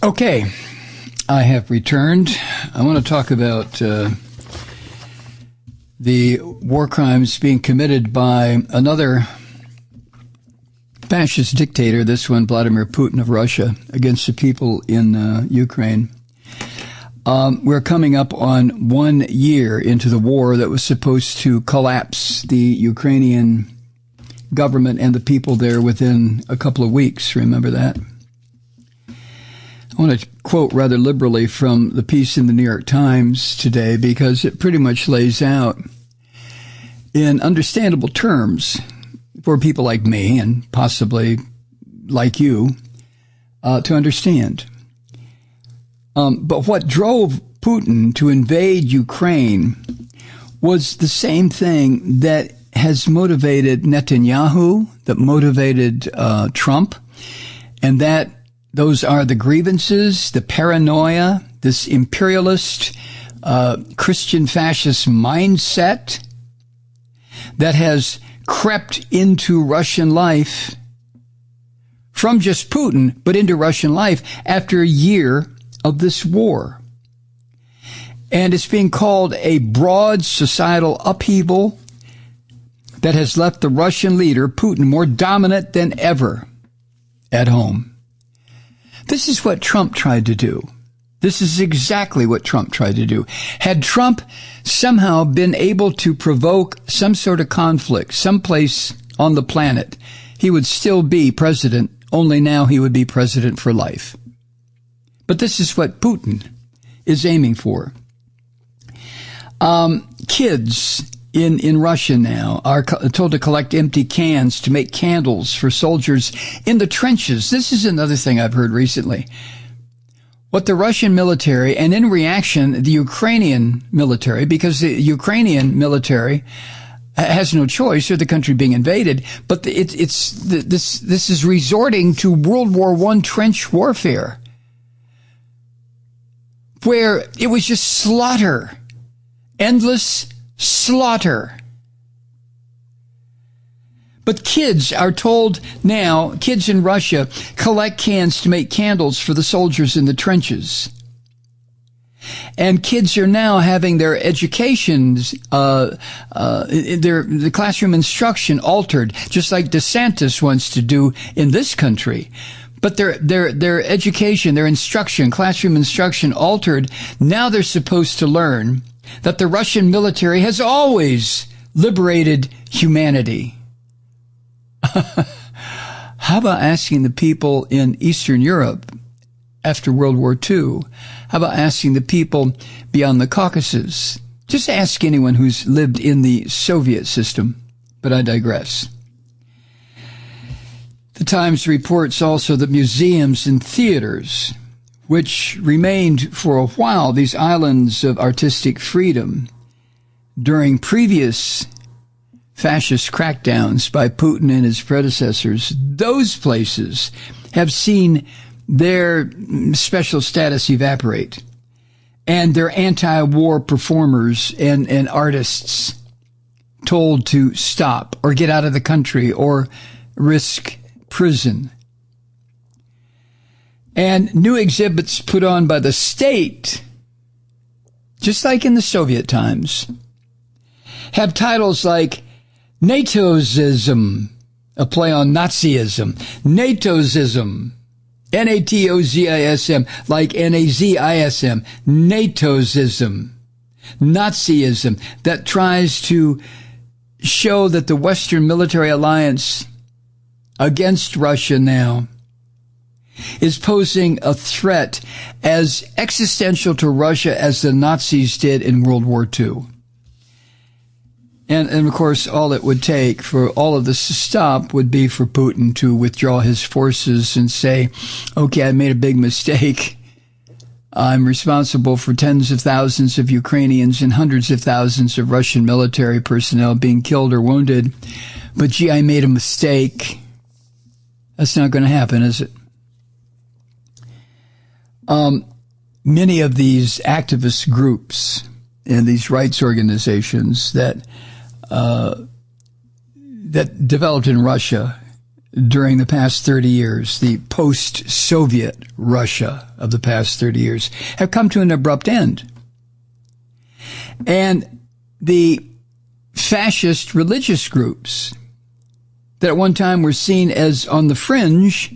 Okay, I have returned. I want to talk about the war crimes being committed by another fascist dictator, this one Vladimir Putin of Russia, against the people in Ukraine. We're coming up on 1 year into the war that was supposed to collapse the Ukrainian government and the people there within a couple of weeks. Remember that? I want to quote rather liberally from the piece in the New York Times today because it pretty much lays out in understandable terms for people like me and possibly like you to understand. But what drove Putin to invade Ukraine was the same thing that has motivated Netanyahu, that motivated Trump, and that those are the grievances, the paranoia, this imperialist, Christian fascist mindset that has crept into Russian life from just Putin, but into Russian life after a year of this war. And it's being called a broad societal upheaval that has left the Russian leader, Putin, more dominant than ever at home. This is what Trump tried to do. This is exactly what Trump tried to do. Had Trump somehow been able to provoke some sort of conflict someplace on the planet, he would still be president, only now he would be president for life. But this is what Putin is aiming for. Kids in Russia now are told to collect empty cans to make candles for soldiers in the trenches. This is another thing I've heard recently. What the Russian military, and in reaction, the Ukrainian military, because the Ukrainian military has no choice, or the country being invaded, but this is resorting to World War I trench warfare, where it was just slaughter, endless slaughter. But kids are told now, kids in Russia collect cans to make candles for the soldiers in the trenches. And kids are now having their educations, the classroom instruction altered, just like DeSantis wants to do in this country. But their education, their instruction, classroom instruction altered. Now they're supposed to learn that the Russian military has always liberated humanity. How about asking the people in Eastern Europe after World War II? How about asking the people beyond the Caucasus? Just ask anyone who's lived in the Soviet system. But I digress. The Times reports also that museums and theaters, which remained for a while these islands of artistic freedom during previous fascist crackdowns by Putin and his predecessors, those places have seen their special status evaporate, and their anti-war performers and artists told to stop or get out of the country or risk prison. And new exhibits put on by the state, just like in the Soviet times, have titles like NATOism, a play on Nazism, NATOism, NATOZISM, like NAZISM, NATOism, Nazism, that tries to show that the Western military alliance against Russia now is posing a threat as existential to Russia as the Nazis did in World War II. And of course, all it would take for all of this to stop would be for Putin to withdraw his forces and say, okay, I made a big mistake. I'm responsible for tens of thousands of Ukrainians and hundreds of thousands of Russian military personnel being killed or wounded. But gee, I made a mistake. That's not going to happen, is it? Many of these activist groups and these rights organizations that developed in Russia during the past 30 years, the post-Soviet Russia of the past 30 years, have come to an abrupt end. And the fascist religious groups that at one time were seen as on the fringe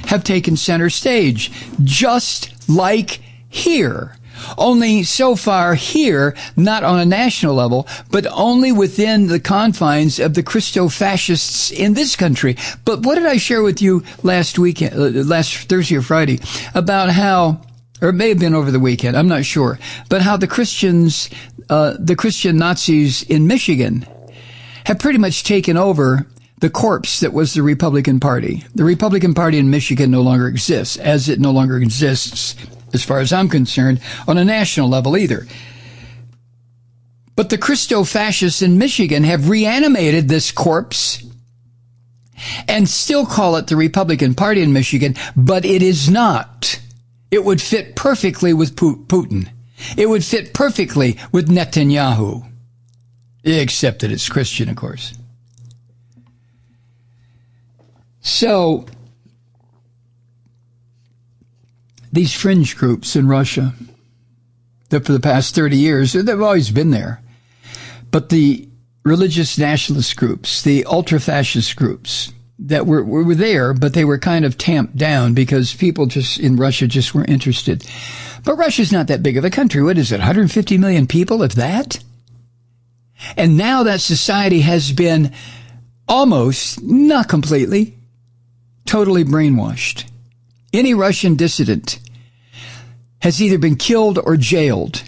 have taken center stage, just like here. Only so far here, not on a national level, but only within the confines of the Christo-fascists in this country. But what did I share with you last weekend, last Thursday or Friday, about how, or it may have been over the weekend, I'm not sure, but how the Christian Nazis in Michigan have pretty much taken over the corpse that was the Republican Party. The Republican Party in Michigan no longer exists, as it no longer exists, as far as I'm concerned, on a national level either. But the Christo-fascists in Michigan have reanimated this corpse and still call it the Republican Party in Michigan, but it is not. It would fit perfectly with Putin. It would fit perfectly with Netanyahu, except that it's Christian, of course. So, these fringe groups in Russia, that for the past 30 years, they've always been there. But the religious nationalist groups, the ultra-fascist groups that were there, but they were kind of tamped down because people just in Russia just weren't interested. But Russia's not that big of a country. What is it, 150 million people, if that? And now that society has been almost, not completely, totally brainwashed. Any Russian dissident has either been killed or jailed.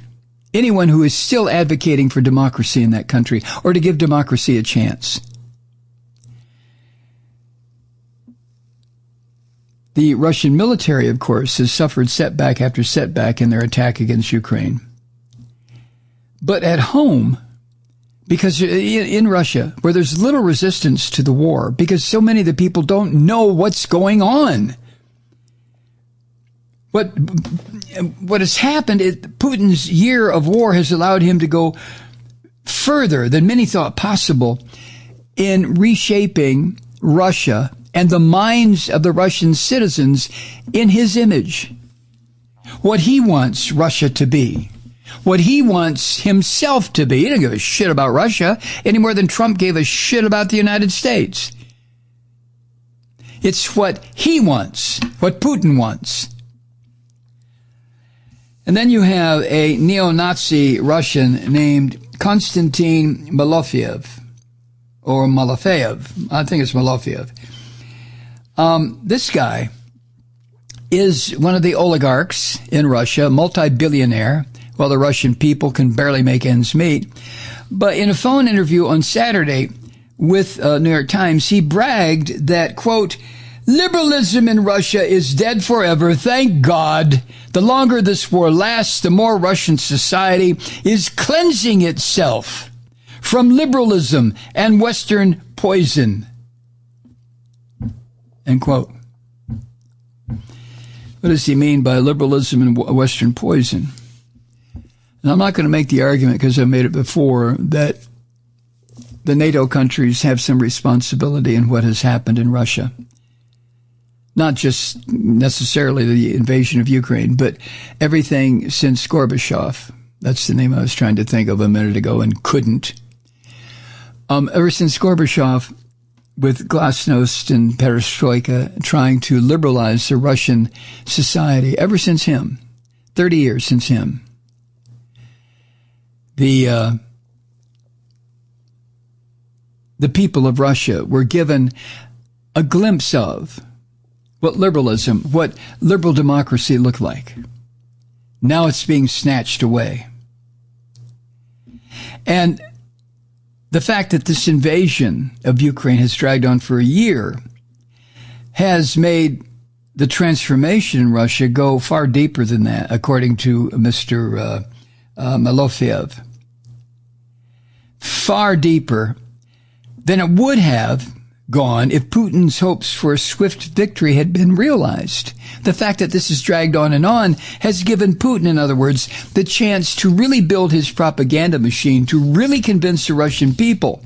Anyone who is still advocating for democracy in that country or to give democracy a chance. The Russian military, of course, has suffered setback after setback in their attack against Ukraine. But at home, because in Russia, where there's little resistance to the war, because so many of the people don't know what's going on. What has happened is Putin's year of war has allowed him to go further than many thought possible in reshaping Russia and the minds of the Russian citizens in his image. What he wants Russia to be. What he wants himself to be. He doesn't give a shit about Russia any more than Trump gave a shit about the United States. It's what he wants, what Putin wants. And then you have a neo-Nazi Russian named Konstantin Malofeyev, or Malofeyev. I think it's Malofeyev. This guy is one of the oligarchs in Russia, multi-billionaire, while the Russian people can barely make ends meet. But in a phone interview on Saturday with New York Times, he bragged that, quote, liberalism in Russia is dead forever, thank God. The longer this war lasts, the more Russian society is cleansing itself from liberalism and Western poison. End quote. What does he mean by liberalism and Western poison? And I'm not going to make the argument, because I've made it before, that the NATO countries have some responsibility in what has happened in Russia. Not just necessarily the invasion of Ukraine, but everything since Gorbachev. That's the name I was trying to think of a minute ago and couldn't. Ever since Gorbachev, with glasnost and perestroika, trying to liberalize the Russian society, ever since him, 30 years since him, the people of Russia were given a glimpse of what liberalism, what liberal democracy looked like. Now it's being snatched away. And the fact that this invasion of Ukraine has dragged on for a year has made the transformation in Russia go far deeper than that, according to Mr. Malofeyev. Far deeper than it would have gone if Putin's hopes for a swift victory had been realized. The fact that this has dragged on and on has given Putin, in other words, the chance to really build his propaganda machine, to really convince the Russian people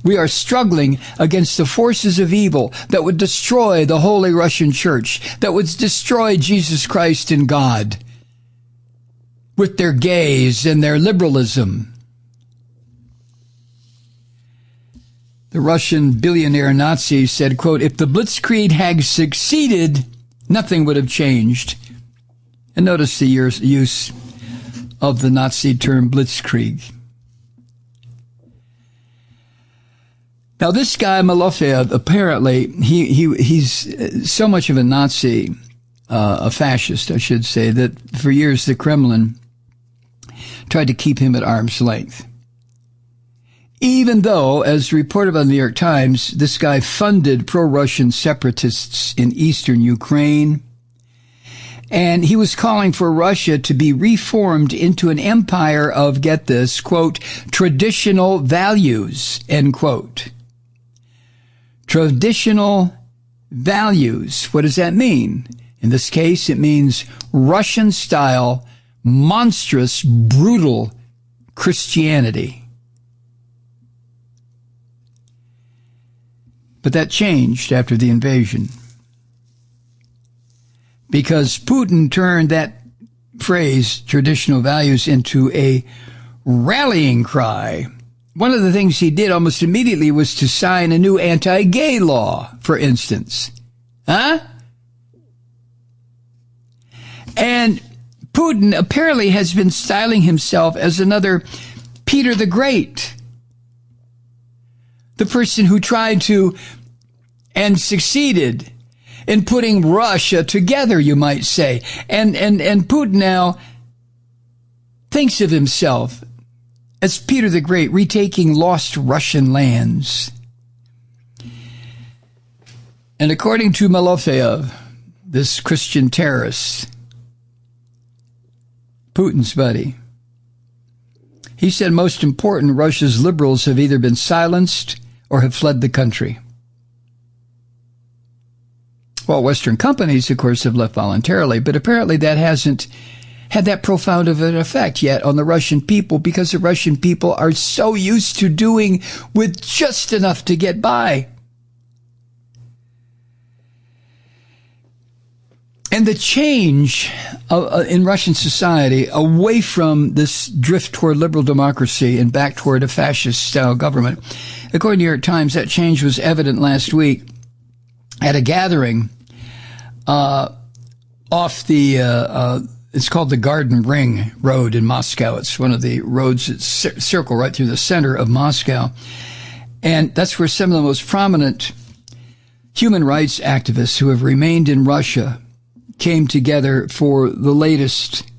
We are struggling against the forces of evil that would destroy the Holy Russian Church, that would destroy Jesus Christ and God with their gays and their liberalism. The Russian billionaire Nazi said, quote, "If the Blitzkrieg had succeeded, nothing would have changed." And notice the use of the Nazi term Blitzkrieg. Now, this guy, Malloy, apparently, he's so much of a Nazi, a fascist, I should say, that for years the Kremlin tried to keep him at arm's length. Even though, as reported by the New York Times, this guy funded pro-Russian separatists in eastern Ukraine, and he was calling for Russia to be reformed into an empire of, get this, quote, traditional values, end quote. Traditional values. What does that mean? In this case, it means Russian-style, monstrous, brutal Christianity. But that changed after the invasion, because Putin turned that phrase, traditional values, into a rallying cry. One of the things he did almost immediately was to sign a new anti-gay law, for instance. And Putin apparently has been styling himself as another Peter the Great, the person who tried to and succeeded in putting Russia together, you might say. And Putin now thinks of himself as Peter the Great, retaking lost Russian lands. And according to Malloy, this Christian terrorist, Putin's buddy, he said, most important, Russia's liberals have either been silenced or have fled the country. Well, Western companies, of course, have left voluntarily, but apparently that hasn't had that profound of an effect yet on the Russian people, because the Russian people are so used to doing with just enough to get by. And the change in Russian society away from this drift toward liberal democracy and back toward a fascist-style government, according to the New York Times, that change was evident last week at a gathering off the, it's called the Garden Ring Road in Moscow. It's one of the roads that circle right through the center of Moscow. And that's where some of the most prominent human rights activists who have remained in Russia came together for the latest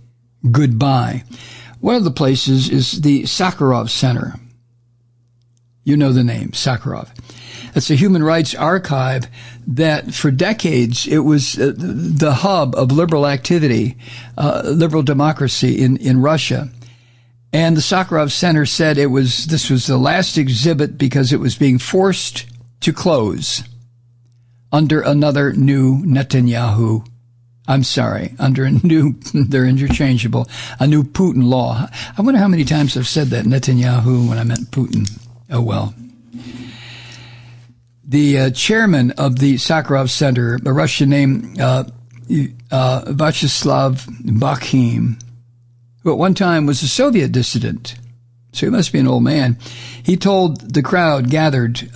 goodbye. One of the places is the Sakharov Center. You know the name, Sakharov. It's a human rights archive that for decades it was the hub of liberal activity, liberal democracy in Russia. And the Sakharov Center said this was the last exhibit because it was being forced to close under another new Netanyahu. I'm sorry, under a new, they're interchangeable, a new Putin law. I wonder how many times I've said that, Netanyahu, when I meant Putin. Oh, well. The chairman of the Sakharov Center, a Russian named Vyacheslav Bakhim, who at one time was a Soviet dissident, so he must be an old man, he told the crowd gathered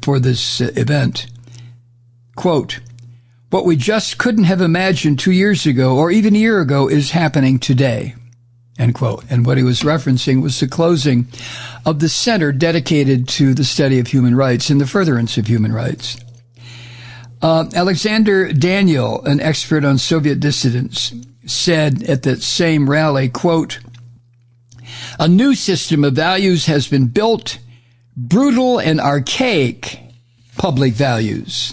for this event, quote, "What we just couldn't have imagined 2 years ago or even a year ago is happening today," end quote. And what he was referencing was the closing of the center dedicated to the study of human rights and the furtherance of human rights. Alexander Daniel, an expert on Soviet dissidents, said at that same rally, quote, "A new system of values has been built, brutal and archaic public values."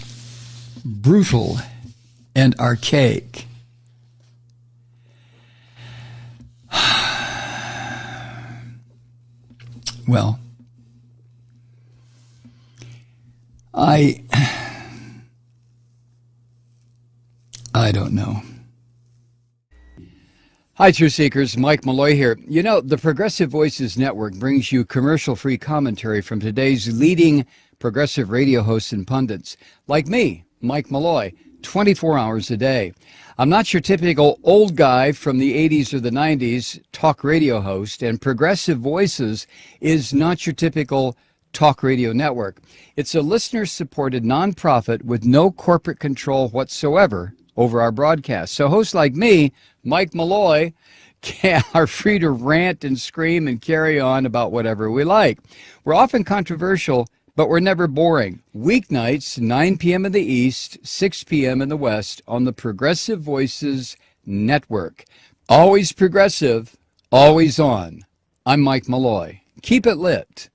Brutal and archaic. Well, I don't know. Hi, Truth Seekers. Mike Malloy here. You know, the Progressive Voices Network brings you commercial-free commentary from today's leading progressive radio hosts and pundits, like me, Mike Malloy, 24 hours a day. I'm not your typical old guy from the 80s or the 90s talk radio host, and Progressive Voices is not your typical talk radio network. It's a listener-supported nonprofit with no corporate control whatsoever over our broadcast. So hosts like me, Mike Malloy, are free to rant and scream and carry on about whatever we like. We're often controversial, but we're never boring. Weeknights, 9 p.m. in the East, 6 p.m. in the West on the Progressive Voices Network. Always progressive, always on. I'm Mike Malloy. Keep it lit.